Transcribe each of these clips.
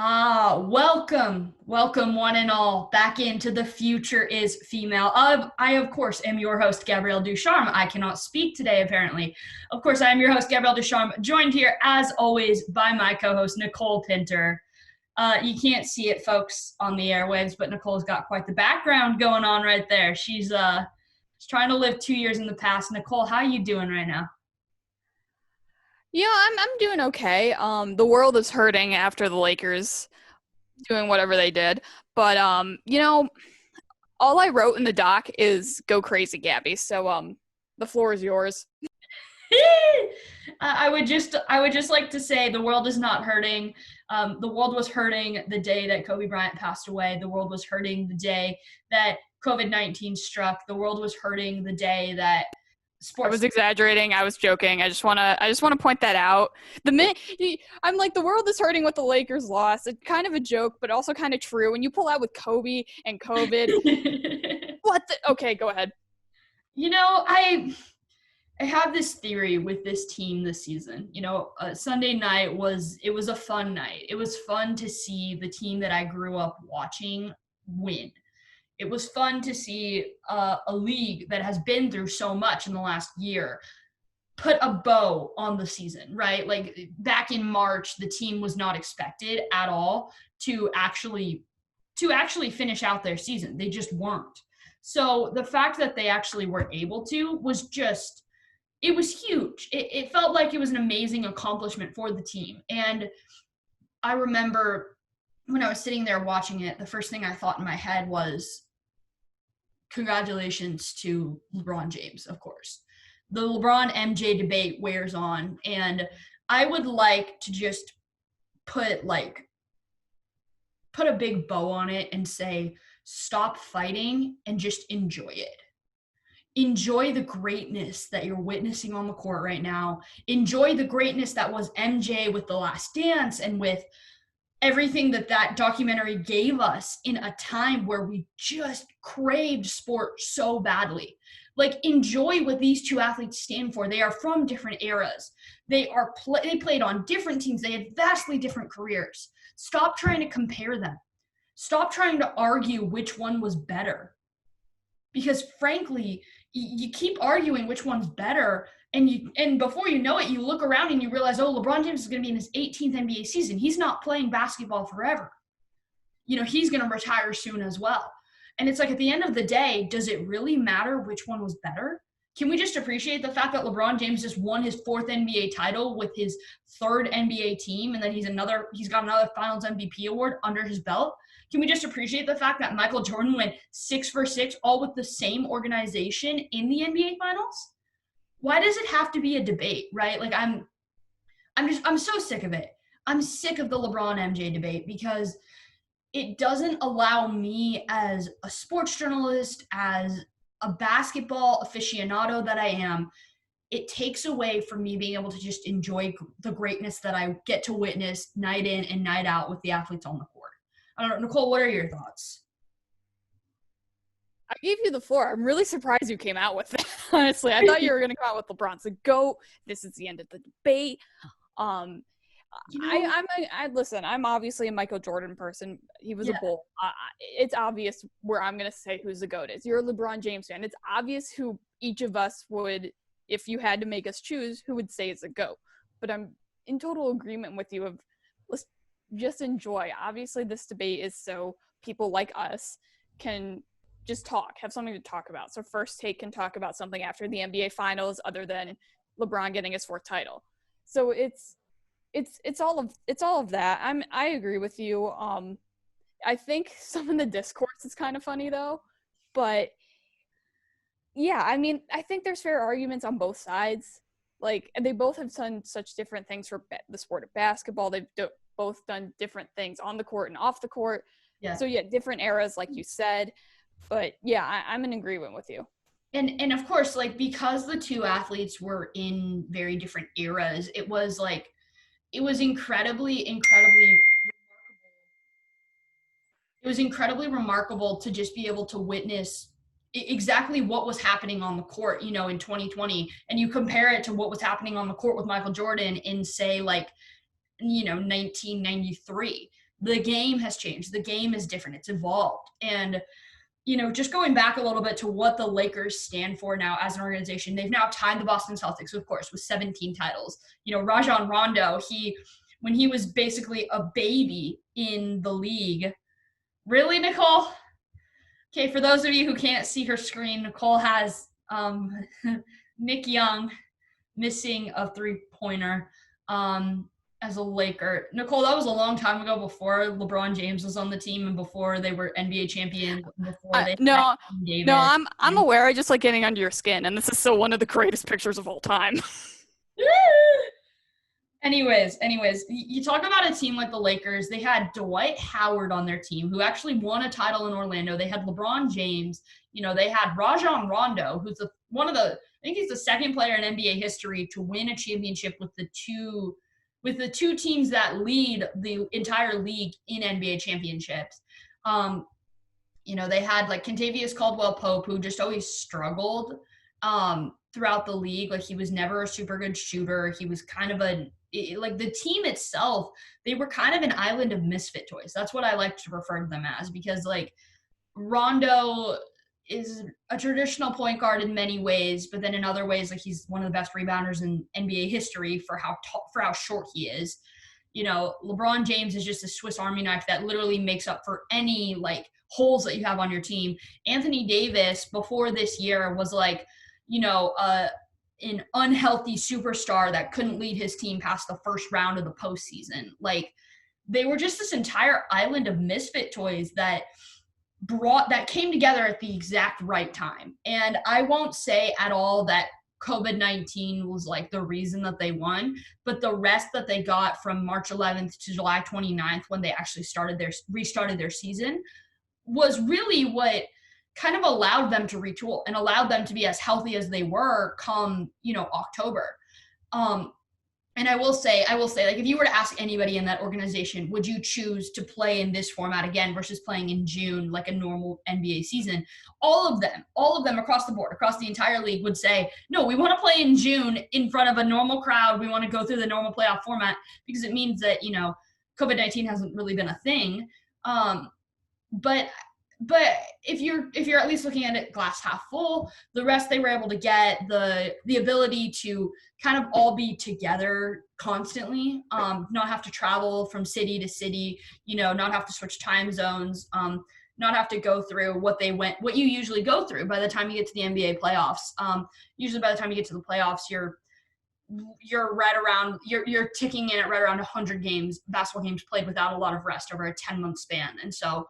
Welcome one and all back into The Future is Female. I, of course, am your host, Gabrielle Ducharme. I cannot speak today, apparently. Of course, I am your host, Gabrielle Ducharme, joined here, as always, by my co-host, Nicole Pinter. You can't see it, folks, on the airwaves, but Nicole's got quite the background going on right there. She's trying to live 2 years in the past. Nicole, how are you doing right now? Yeah, I'm doing okay. The world is hurting after the Lakers doing whatever they did. But all I wrote in the doc is go crazy, Gabby. So the floor is yours. I would just like to say the world is not hurting. The world was hurting the day that Kobe Bryant passed away. The world was hurting the day that COVID-19 struck. The world was hurting the day that sports. I was exaggerating. I was joking. I just wanna point that out. I'm like, the world is hurting with the Lakers loss. It's kind of a joke, but also kind of true. When you pull out with Kobe and COVID, okay, go ahead. I have this theory with this team this season. Sunday night was a fun night. It was fun to see the team that I grew up watching win. It was fun to see a league that has been through so much in the last year put a bow on the season, right? Like back in March, the team was not expected at all to actually finish out their season. They just weren't. So the fact that they actually were able to was just, it was huge. It felt like it was an amazing accomplishment for the team. And I remember when I was sitting there watching it, the first thing I thought in my head was, congratulations to LeBron James, of course. The LeBron MJ debate wears on, and I would like to just put a big bow on it and say, stop fighting and just enjoy it. Enjoy the greatness that you're witnessing on the court right now. Enjoy the greatness that was MJ with The Last Dance and with everything that documentary gave us in a time where we just craved sport so badly. Like, enjoy what these two athletes stand for. They are from different eras. They played on different teams. They had vastly different careers. Stop trying to compare them. Stop trying to argue which one was better. Because frankly, you keep arguing which one's better, and before you know it, you look around and you realize, oh, LeBron James is going to be in his 18th NBA season. He's not playing basketball forever. He's going to retire soon as well. And it's like, at the end of the day, does it really matter which one was better? Can we just appreciate the fact that LeBron James just won his 4th NBA title with his 3rd NBA team, and then he's got another Finals MVP award under his belt? Can we just appreciate the fact that Michael Jordan went 6 for 6, all with the same organization in the NBA Finals? Why does it have to be a debate, right? Like, I'm so sick of it. I'm sick of the LeBron MJ debate because it doesn't allow me, as a sports journalist, as a basketball aficionado that I am, it takes away from me being able to just enjoy the greatness that I get to witness night in and night out with the athletes on the court. I don't know, Nicole, what are your thoughts? I gave you the floor. I'm really surprised you came out with it, honestly. I thought you were going to come out with LeBron's the GOAT. This is the end of the debate. Listen, I'm obviously a Michael Jordan person. He was a Bull. It's obvious where I'm going to say who's the GOAT is. You're a LeBron James fan. It's obvious who each of us would, if you had to make us choose, who would say is the GOAT. But I'm in total agreement with you of, let's just enjoy. Obviously, this debate is so people like us can just have something to talk about. So First Take can talk about something after the NBA Finals other than LeBron getting his 4th title. So it's all of that. I agree with you. I think some of the discourse is kind of funny though, but yeah, I mean, I think there's fair arguments on both sides. Like, they both have done such different things for the sport of basketball. They've both done different things on the court and off the court. Yeah. So yeah, different eras, like you said. But yeah, I'm in agreement with you. And of course, like, because the two athletes were in very different eras, it was incredibly remarkable to just be able to witness exactly what was happening on the court, in 2020, and you compare it to what was happening on the court with Michael Jordan in, say, 1993. The game has changed. The game is different. It's evolved. And, just going back a little bit to what the Lakers stand for now as an organization, they've now tied the Boston Celtics, of course, with 17 titles. Rajon Rondo, when he was basically a baby in the league. Really, Nicole? Okay, for those of you who can't see her screen, Nicole has Nick Young missing a three-pointer as a Laker. Nicole, that was a long time ago, before LeBron James was on the team and before they were NBA champions. Before they no, I'm aware. I just like getting under your skin, and this is still one of the greatest pictures of all time. Anyways, you talk about a team like the Lakers. They had Dwight Howard on their team, who actually won a title in Orlando. They had LeBron James. They had Rajon Rondo, who's I think he's the second player in NBA history to win a championship with the two teams that lead the entire league in NBA championships. They had like Kentavious Caldwell-Pope, who just always struggled throughout the league. Like, he was never a super good shooter. He was kind of the team itself, they were kind of an island of misfit toys. That's what I like to refer to them as, because like Rondo is a traditional point guard in many ways, but then in other ways, like, he's one of the best rebounders in NBA history for how short he is. LeBron James is just a Swiss Army knife that literally makes up for any like holes that you have on your team. Anthony Davis before this year was like, an unhealthy superstar that couldn't lead his team past the first round of the postseason. Like, they were just this entire island of misfit toys that came together at the exact right time. And I won't say at all that COVID-19 was like the reason that they won, but the rest that they got from March 11th to July 29th, when they actually restarted their season, was really what kind of allowed them to retool and allowed them to be as healthy as they were come, October. And I will say, like, if you were to ask anybody in that organization, would you choose to play in this format again versus playing in June, like a normal NBA season? All of them across the board, across the entire league would say, no, we want to play in June in front of a normal crowd. We want to go through the normal playoff format, because it means that, COVID-19 hasn't really been a thing. But if you're at least looking at it glass half full, the rest they were able to get, the ability to kind of all be together constantly, not have to travel from city to city, not have to switch time zones, not have to go through what you usually go through by the time you get to the NBA playoffs. Usually by the time you get to the playoffs, you're right around, you're ticking in at right around 100 basketball games played without a lot of rest over a 10-month span. And so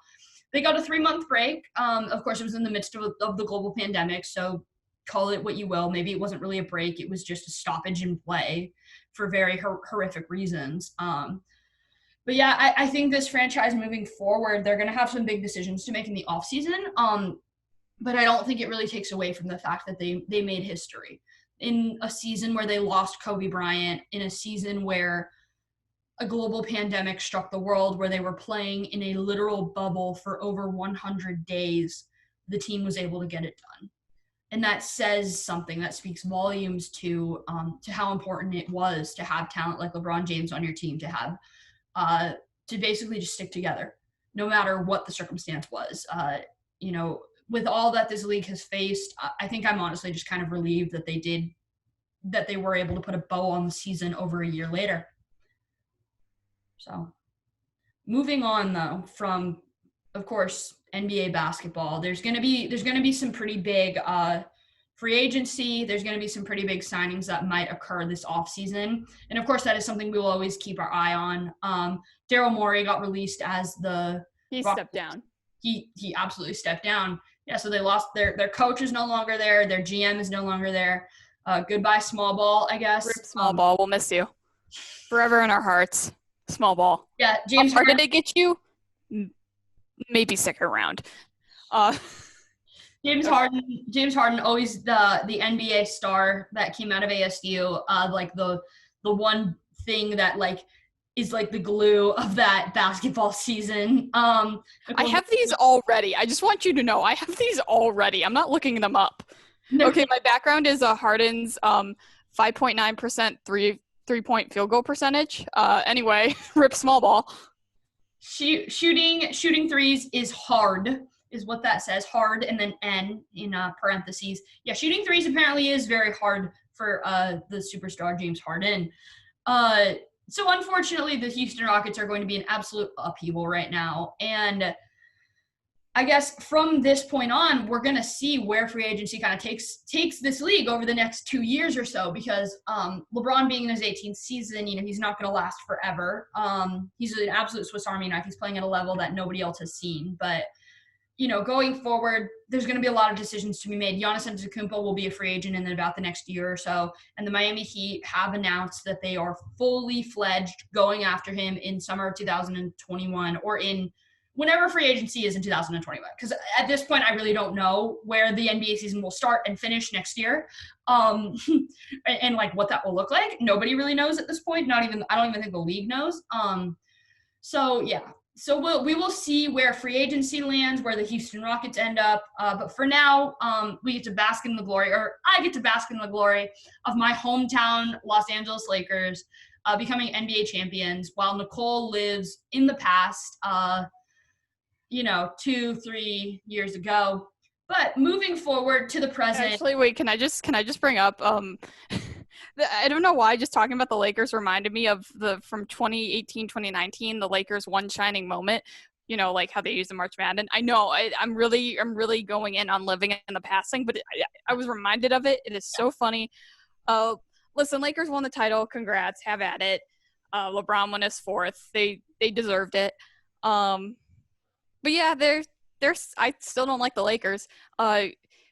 they got a 3-month break. Of course, it was in the midst of the global pandemic, so call it what you will. Maybe it wasn't really a break. It was just a stoppage in play for very horrific reasons. But yeah, I think this franchise moving forward, they're going to have some big decisions to make in the offseason. But I don't think it really takes away from the fact that they made history in a season where they lost Kobe Bryant, in a season where a global pandemic struck the world, where they were playing in a literal bubble for over 100 days. The team was able to get it done. And that says something, that speaks volumes to how important it was to have talent like LeBron James on your team, to have, to basically just stick together, no matter what the circumstance was. With all that this league has faced, I think I'm honestly just kind of relieved that they were able to put a bow on the season over a year later. So moving on though, from, of course, NBA basketball, there's going to be some pretty big free agency. There's going to be some pretty big signings that might occur this offseason. And of course, that is something we will always keep our eye on. Daryl Morey got released as he stepped down. He absolutely stepped down. Yeah, so they lost their coach is no longer there. Their GM is no longer there. Goodbye, small ball, I guess. Rip small ball. We'll miss you forever in our hearts. Small ball. Yeah, James. How far did they get you? Maybe second round. James Harden, always the NBA star that came out of ASU. Like the one thing that like is like the glue of that basketball season. I have these already. I just want you to know I have these already. I'm not looking them up. No. Okay, my background is Harden's 3.point field goal percentage. Anyway, rip small ball. shooting threes is hard, is what that says. Hard, and then N in parentheses. Yeah, shooting threes apparently is very hard for the superstar James Harden. So unfortunately, the Houston Rockets are going to be an absolute upheaval right now. And I guess from this point on, we're going to see where free agency kind of takes this league over the next 2 years or so, because LeBron being in his 18th season, he's not going to last forever. He's an absolute Swiss Army knife. He's playing at a level that nobody else has seen. But, going forward, there's going to be a lot of decisions to be made. Giannis Antetokounmpo will be a free agent in about the next year or so. And the Miami Heat have announced that they are fully fledged going after him in summer of 2021 or in whenever free agency is in 2021, because at this point, I really don't know where the NBA season will start and finish next year, and like what that will look like. Nobody really knows at this point. I don't even think the league knows. So we will see where free agency lands, where the Houston Rockets end up. But for now, we get to bask in the glory, or I get to bask in the glory of my hometown Los Angeles Lakers becoming NBA champions, while Nicole lives in the past. 2-3 years ago. But moving forward to the present. Actually, wait, can I just bring up I don't know why just talking about the Lakers reminded me of from 2018, 2019, the Lakers one shining moment, like how they use the March Madness. I know I'm really going in on living in the past thing, but I was reminded of it. It is so funny. Listen, Lakers won the title. Congrats. Have at it. LeBron won his fourth. They deserved it. But yeah, I still don't like the Lakers.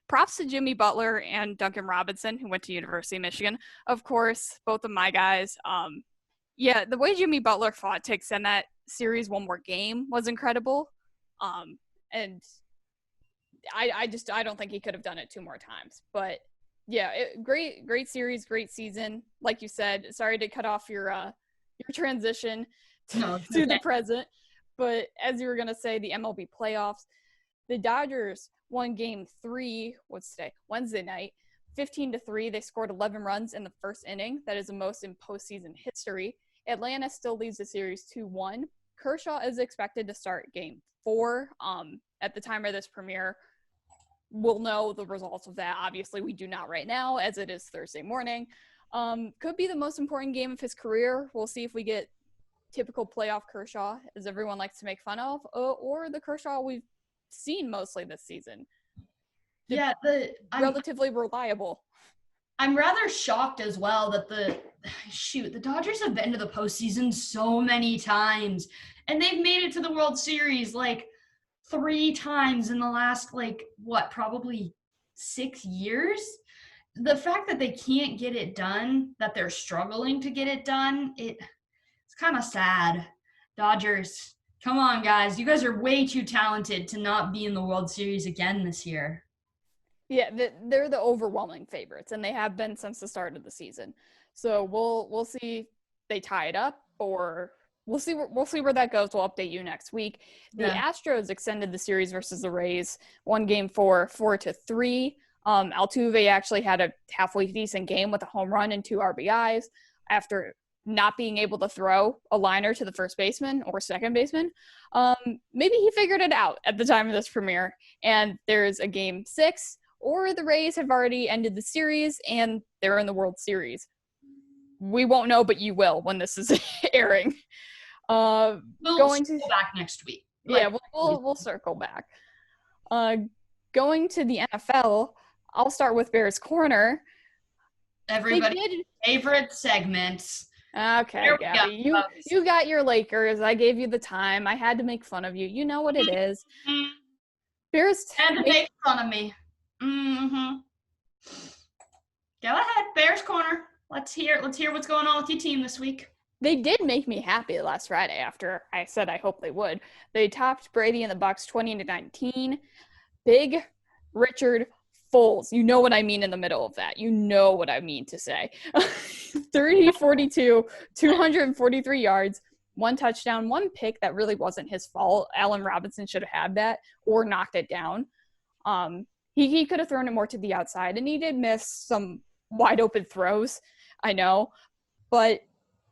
Props to Jimmy Butler and Duncan Robinson, who went to University of Michigan. Of course, both of my guys. The way Jimmy Butler fought to extend that series one more game was incredible. And I don't think he could have done it 2 more times. But yeah, great series, great season. Like you said, sorry to cut off your transition to the present. But as you were going to say, the MLB playoffs, the Dodgers won game 3, what's today? Wednesday night, 15-3. They scored 11 runs in the first inning. That is the most in postseason history. Atlanta still leads the series 2-1. Kershaw is expected to start game 4. At the time of this premiere, we'll know the results of that. Obviously, we do not right now, as it is Thursday morning. Could be the most important game of his career. We'll see if we get typical playoff Kershaw, as everyone likes to make fun of, or the Kershaw we've seen mostly this season. Relatively reliable. I'm rather shocked as well that the Dodgers have been to the postseason so many times, and they've made it to the World Series like 3 times in the last probably 6 years. The fact that they can't get it done, that they're struggling to get it done, it's kind of sad. Dodgers, come on, guys. You guys are way too talented to not be in the World Series again this year. Yeah, they're the overwhelming favorites, and they have been since the start of the season. So we'll see if they tie it up, or we'll see where that goes. We'll update you next week. The Astros extended the series versus the Rays, won game 4-3. Altuve actually had a halfway decent game with a home run and 2 RBIs after not being able to throw a liner to the first baseman or second baseman. Maybe he figured it out at the time of this premiere, and there's a game 6, or the Rays have already ended the series and they're in the World Series. We won't know, but you will when this is airing. We'll circle back next week. We'll circle back. Going to the NFL, I'll start with Bears Corner. Everybody's favorite segments. Okay, Gabby, you got your Lakers. I gave you the time. I had to make fun of you. You know what it is. Bears had to make fun of me. Mm-hmm. Go ahead, Bears Corner. Let's hear what's going on with your team this week. They did make me happy last Friday after I said I hope they would. They topped Brady and the Bucs 20-19. Big Richard Foles. You know what I mean in the middle of that. You know what I mean to say. 30-42, 243 yards, 1 touchdown, 1 pick that really wasn't his fault. Allen Robinson should have had that or knocked it down. He could have thrown it more to the outside, and he did miss some wide open throws, I know, but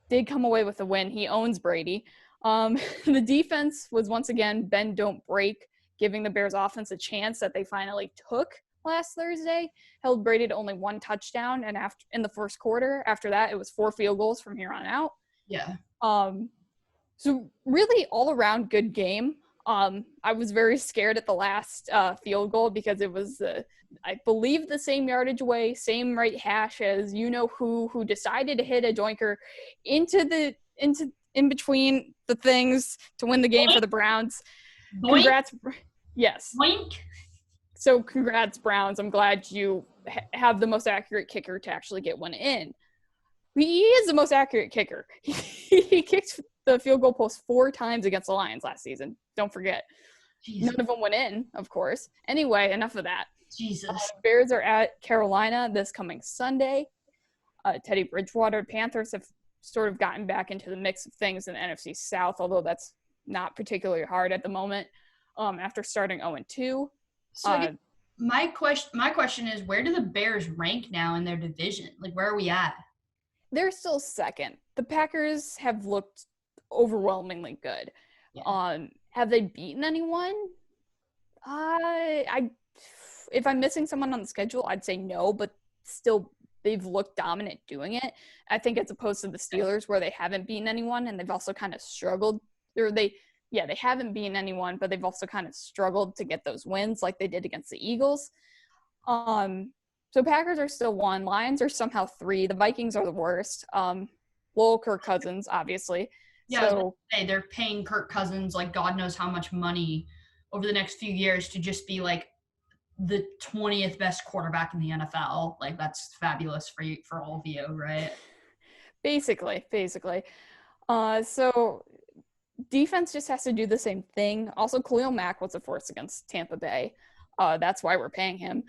did come away with a win. He owns Brady. The defense was once again bend, don't break, giving the Bears offense a chance that they finally took last Thursday. Held Brady to only 1 touchdown, and in the first quarter, after that, it was 4 field goals from here on out. Yeah. So really all around good game. I was very scared at the last field goal because it was, I believe, the same yardage away, same right hash as who decided to hit a joinker in between the things to win the game for the Browns. Boink. Congrats. Yes. Boink. So congrats, Browns. I'm glad you have the most accurate kicker to actually get one in. He is the most accurate kicker. He kicked the field goal post 4 times against the Lions last season. Don't forget. Jesus. None of them went in, of course. Anyway, enough of that. Jesus. Bears are at Carolina this coming Sunday. Teddy Bridgewater Panthers have sort of gotten back into the mix of things in the NFC South, although that's not particularly hard at the moment after starting 0-2. So my question is, where do the Bears rank now in their division? Like, where are we at? They're still second. The Packers have looked overwhelmingly good. Yeah. Have they beaten anyone? If I'm missing someone on the schedule, I'd say no, but still they've looked dominant doing it. I think as opposed to the Steelers where they haven't beaten anyone and they've also kind of struggled. They haven't beaten anyone, but they've also kind of struggled to get those wins like they did against the Eagles. So Packers are still 1. Lions are somehow 3. The Vikings are the worst. Lowell Kirk Cousins, obviously. Yeah, so they're paying Kirk Cousins like God knows how much money over the next few years to just be like the 20th best quarterback in the NFL. Like, that's fabulous for all of you, right? Basically. So defense just has to do the same thing. Also, Khalil Mack was a force against Tampa Bay. That's why we're paying him.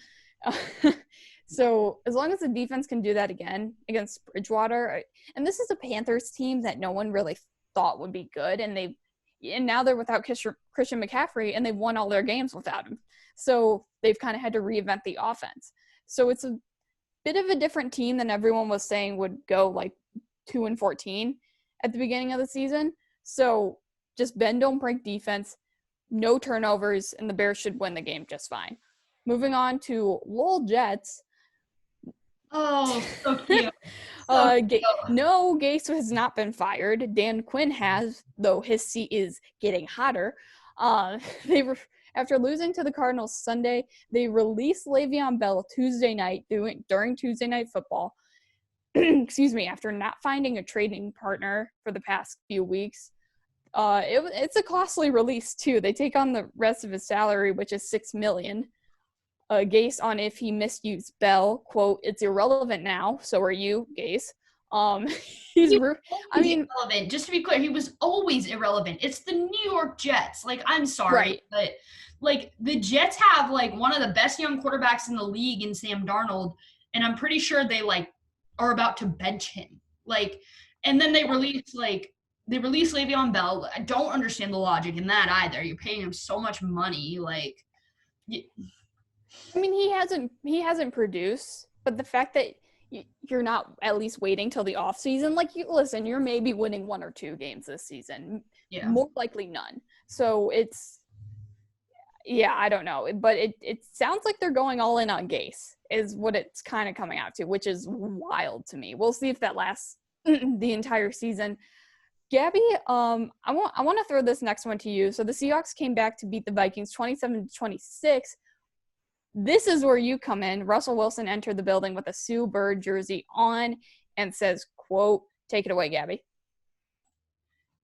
So as long as the defense can do that again against Bridgewater, and this is a Panthers team that no one really thought would be good, and now they're without Christian McCaffrey, and they've won all their games without him. So they've kind of had to reinvent the offense. So it's a bit of a different team than everyone was saying would go like 2-14 at the beginning of the season. So just bend, don't break defense, no turnovers, and the Bears should win the game just fine. Moving on to Lowell Jets. Oh, so cute. No, Gase has not been fired. Dan Quinn has, though his seat is getting hotter. After losing to the Cardinals Sunday, they released Le'Veon Bell Tuesday night during Tuesday Night Football. Excuse me, after not finding a trading partner for the past few weeks. It's a costly release, too. They take on the rest of his salary, which is $6 million. Gase on if he misused Bell, quote, "It's irrelevant now, so are you, Gase." Irrelevant. Just to be clear, he was always irrelevant. It's the New York Jets. Like, I'm sorry, right. But like the Jets have like one of the best young quarterbacks in the league in Sam Darnold, and I'm pretty sure they like are about to bench him. Like, and then they release Le'Veon Bell. I don't understand the logic in that either. You're paying him so much money, like. I mean, he hasn't produced, but the fact that you're not at least waiting till the off season, like, listen, you're maybe winning 1 or 2 games this season, more likely none. So I don't know, but it sounds like they're going all in on Gase is what it's kind of coming out to, which is wild to me. We'll see if that lasts the entire season. Gabby, I want to throw this next one to you. So the Seahawks came back to beat the Vikings 27-26. This is where you come in. Russell Wilson entered the building with a Sue Bird jersey on and says, quote, take it away, Gabby.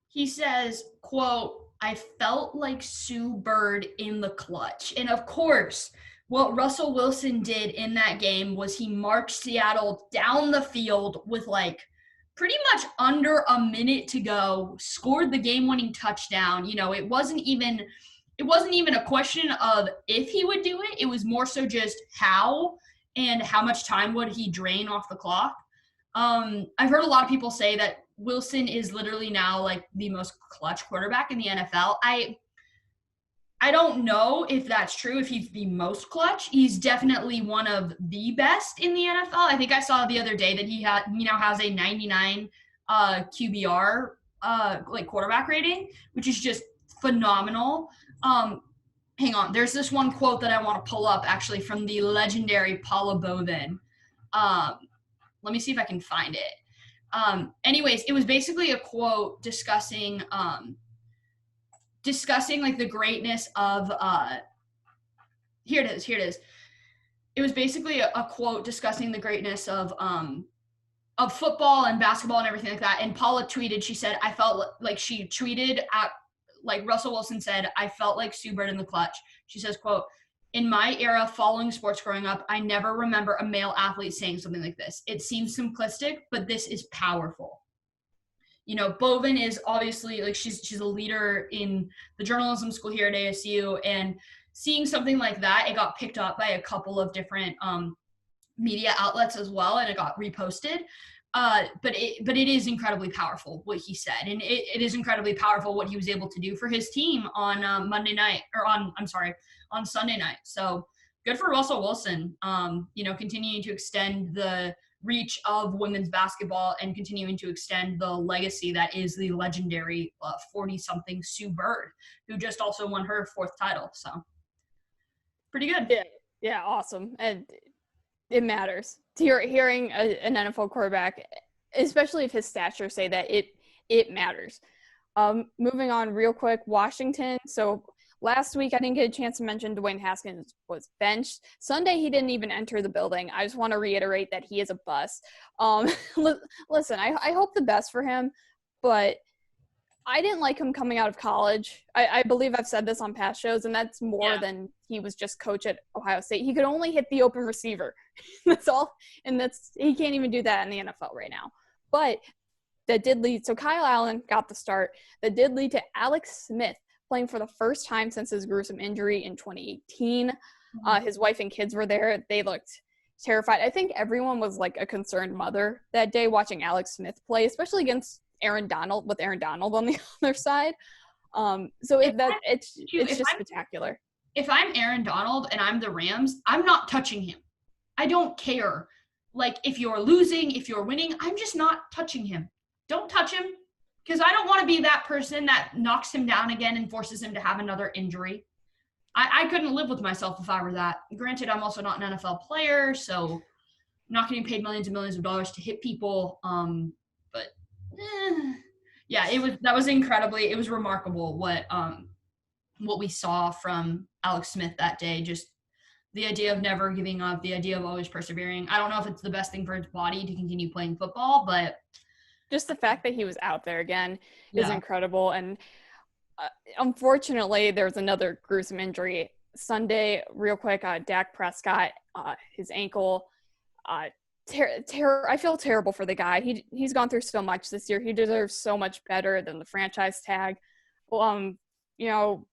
He says, quote, "I felt like Sue Bird in the clutch." And of course, what Russell Wilson did in that game was he marched Seattle down the field with like pretty much under a minute to go, scored the game-winning touchdown. You know, it wasn't even a question of if he would do it. It was more so just how and how much time would he drain off the clock. I've heard a lot of people say that Wilson is literally now like the most clutch quarterback in the NFL. I don't know if that's true, if he's the most clutch. He's definitely one of the best in the NFL. I think I saw the other day that he now has a 99 QBR like quarterback rating, which is just phenomenal. Hang on, there's this one quote that I want to pull up actually from the legendary Paula Bovin. Let me see if I can find it. Anyways, it was basically a quote discussing like the greatness of here it is. It was basically a quote discussing the greatness of football and basketball and everything like that. And Paula tweeted, she said, I felt like she tweeted at, like Russell Wilson said, I felt like Sue Bird in the clutch. She says, quote, in my era following sports growing up, I never remember a male athlete saying something like this. It seems simplistic, but this is powerful. You know, Bovin is obviously like she's a leader in the journalism school here at ASU, and seeing something like that, it got picked up by a couple of different media outlets as well, and it got reposted. But it is incredibly powerful what he said, and it is incredibly powerful what he was able to do for his team on on Sunday night. So good for Russell Wilson. You know, continuing to extend the reach of women's basketball and continuing to extend the legacy that is the legendary 40-something Sue Bird, who just also won her 4th title. So pretty good. Yeah, awesome. And it matters. Hearing an NFL quarterback, especially if his stature say that, it matters. Moving on real quick, Washington. So last week I didn't get a chance to mention Dwayne Haskins was benched. Sunday he didn't even enter the building. I just want to reiterate that he is a bust. Listen, I hope the best for him, but I didn't like him coming out of college. I believe I've said this on past shows, and that's more than he was just coach at Ohio State. He could only hit the open receiver. That's all. And he can't even do that in the NFL right now. But that did lead – so Kyle Allen got the start. That did lead to Alex Smith playing for the first time since his gruesome injury in 2018. His wife and kids were there. They looked terrified. I think everyone was like a concerned mother that day watching Alex Smith play, especially against Aaron Donald, with Aaron Donald on the other side. So it's just spectacular. If I'm Aaron Donald and I'm the Rams, I'm not touching him. I don't care. Like, if you're losing, if you're winning, I'm just not touching him. Don't touch him, because I don't want to be that person that knocks him down again and forces him to have another injury. I couldn't live with myself if I were that. Granted, I'm also not an NFL player, so I'm not getting paid millions and millions of dollars to hit people. But yeah, that was remarkable what we saw from Alex Smith that day. Just the idea of never giving up, the idea of always persevering. I don't know if it's the best thing for his body to continue playing football, but just the fact that he was out there again is incredible. And unfortunately, there's another gruesome injury Sunday. Real quick, Dak Prescott, his ankle. I feel terrible for the guy. He's gone through so much this year. He deserves so much better than the franchise tag. Well, you know,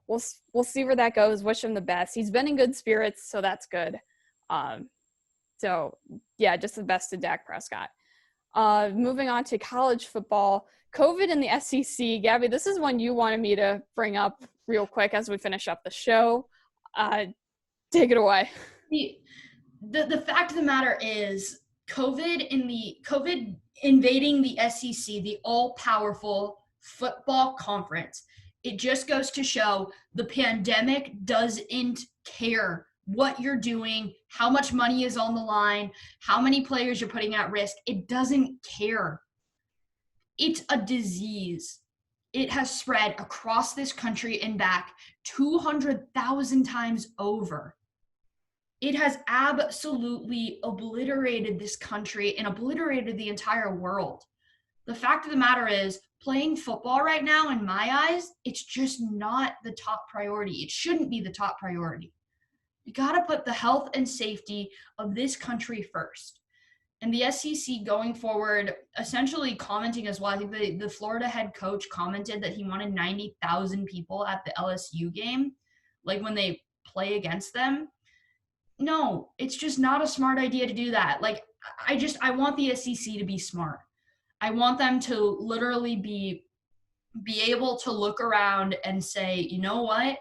we'll see where that goes. Wish him the best. He's been in good spirits, so that's good. So yeah, just the best to Dak Prescott. Moving on to college football, COVID in the SEC. Gabby, this is one you wanted me to bring up real quick as we finish up the show. Take it away. The fact of the matter is COVID invading the SEC, the all-powerful football conference. It just goes to show the pandemic doesn't care what you're doing, how much money is on the line, how many players you're putting at risk. It doesn't care. It's a disease. It has spread across this country and back 200,000 times over. It has absolutely obliterated this country and obliterated the entire world. The fact of the matter is, playing football right now, in my eyes, it's just not the top priority. It shouldn't be the top priority. You got to put the health and safety of this country first. And the SEC going forward, essentially commenting as well, I think the Florida head coach commented that he wanted 90,000 people at the LSU game, like when they play against them. No, it's just not a smart idea to do that. Like, I want the SEC to be smart. I want them to literally be able to look around and say, you know what?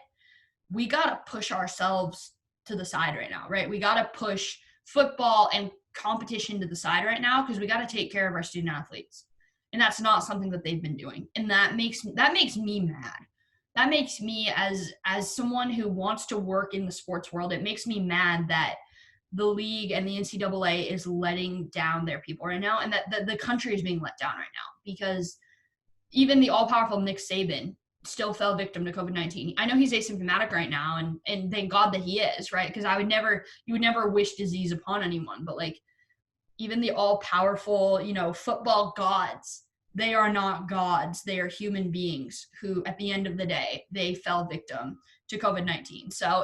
We got to push ourselves to the side right now, right? We got to push football and competition to the side right now because we got to take care of our student athletes. And that's not something that they've been doing. And that makes me mad. That makes me, as someone who wants to work in the sports world, it makes me mad that the league and the NCAA is letting down their people right now, and that the country is being let down right now, because even the all-powerful Nick Saban still fell victim to COVID-19. I know he's asymptomatic right now, and thank God that he is, right? Because you would never wish disease upon anyone, but like, even the all-powerful, football gods, they are not gods. They are human beings who, at the end of the day, they fell victim to COVID-19. So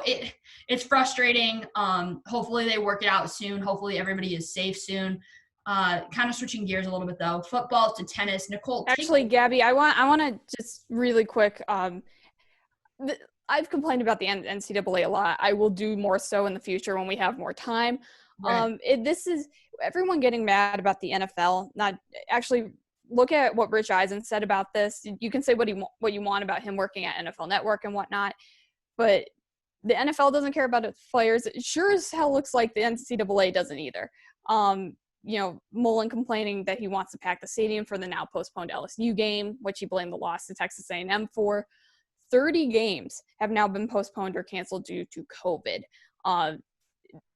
it's frustrating. Hopefully they work it out soon. Hopefully everybody is safe soon. Kind of switching gears a little bit though. Football to tennis. Nicole. Actually, Gabby, I want to just really quick. I've complained about the NCAA a lot. I will do more so in the future when we have more time. Right. This is everyone getting mad about the NFL. Not actually. Look at what Rich Eisen said about this. You can say what you want about him working at NFL Network and whatnot, but the NFL doesn't care about its players. It sure as hell looks like the NCAA doesn't either. Mullen complaining that he wants to pack the stadium for the now postponed LSU game, which he blamed the loss to Texas A&M for. 30 games have now been postponed or canceled due to COVID.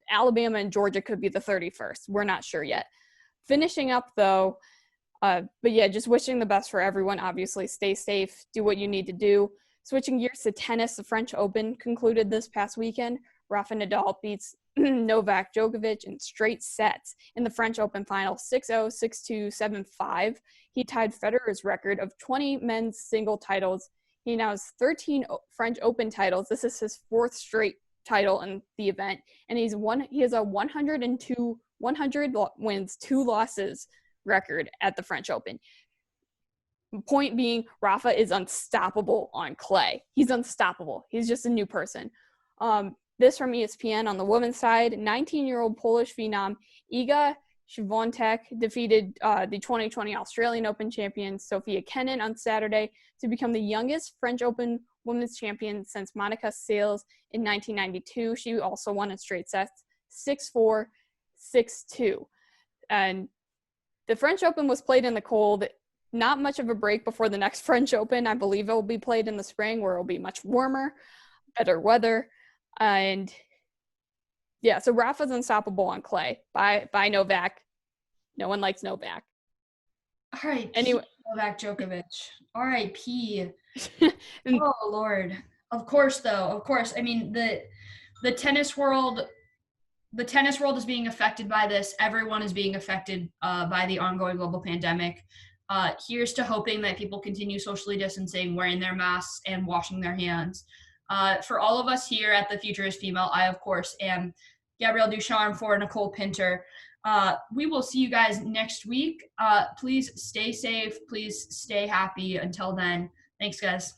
Alabama and Georgia could be the 31st. We're not sure yet. Finishing up, though, but yeah, just wishing the best for everyone. Obviously, stay safe, do what you need to do. Switching gears to tennis, the French Open concluded this past weekend. Rafa Nadal beats Novak Djokovic in straight sets in the French Open final, 6-0, 6-2, 7-5. He tied Federer's record of 20 men's single titles. He now has 13 French Open titles. This is his fourth straight title in the event, and he has a 100 wins, 2 losses record at the French Open. Point being, Rafa is unstoppable on clay. He's unstoppable. He's just a new person. This from ESPN on the women's side, 19-year-old Polish phenom Iga Świątek defeated the 2020 Australian Open champion Sofia Kenin on Saturday to become the youngest French Open women's champion since Monica Seles in 1992. She also won in straight sets, 6-4, 6-2. And the French Open was played in the cold. Not much of a break before the next French Open. I believe it will be played in the spring where it will be much warmer, better weather. And yeah, so Rafa's unstoppable on clay by Novak. No one likes Novak. All right. Anyway, Novak Djokovic. R.I.P. Oh, Lord. Of course, though. Of course. I mean, the tennis world is being affected by this. Everyone is being affected by the ongoing global pandemic. Here's to hoping that people continue socially distancing, wearing their masks, and washing their hands. For all of us here at The Future is Female, I, of course, am Gabrielle Ducharme for Nicole Pinter. We will see you guys next week. Please stay safe. Please stay happy. Until then, thanks, guys.